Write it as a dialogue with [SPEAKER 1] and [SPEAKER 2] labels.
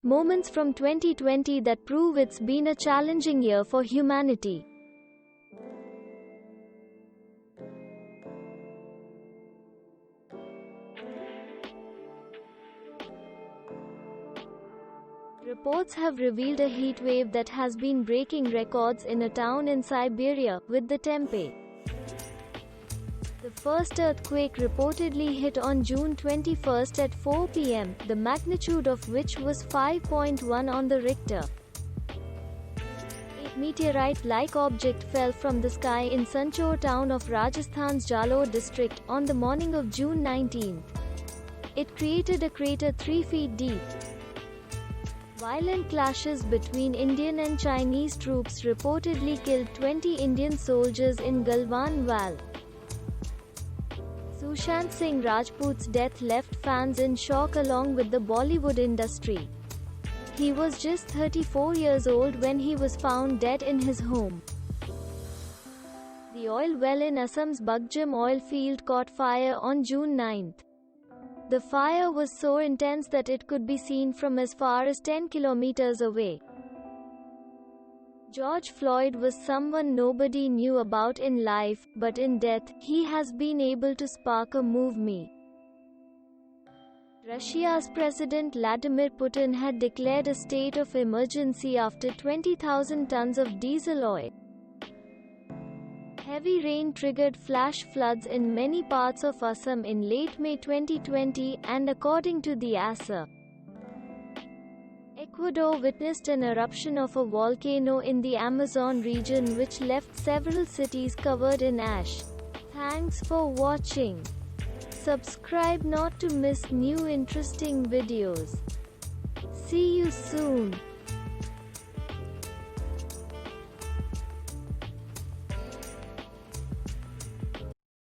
[SPEAKER 1] Moments from 2020 that prove it's been a challenging year for humanity. Reports have revealed a heat wave that has been breaking records in a town in Siberia, with the Tempe. The first earthquake reportedly hit on June 21 at 4 p.m., the magnitude of which was 5.1 on the Richter. A meteorite-like object fell from the sky in Sanchor town of Rajasthan's Jalore district, on the morning of June 19. It created a crater 3 feet deep. Violent clashes between Indian and Chinese troops reportedly killed 20 Indian soldiers in Galwan Valley. Sushant Singh Rajput's death left fans in shock along with the Bollywood industry. He was just 34 years old when he was found dead in his home. The oil well in Assam's Bugjam oil field caught fire on June 9. The fire was so intense that it could be seen from as far as 10 kilometers away. George Floyd was someone nobody knew about in life, but in death, he has been able to spark a movement. Russia's President Vladimir Putin had declared a state of emergency after 20,000 tons of diesel oil. Heavy rain triggered flash floods in many parts of Assam in late May 2020, and according to the ASA, Ecuador witnessed an eruption of a volcano in the Amazon region which left several cities covered in ash. Thanks for watching. Subscribe not to miss new interesting videos. See you soon.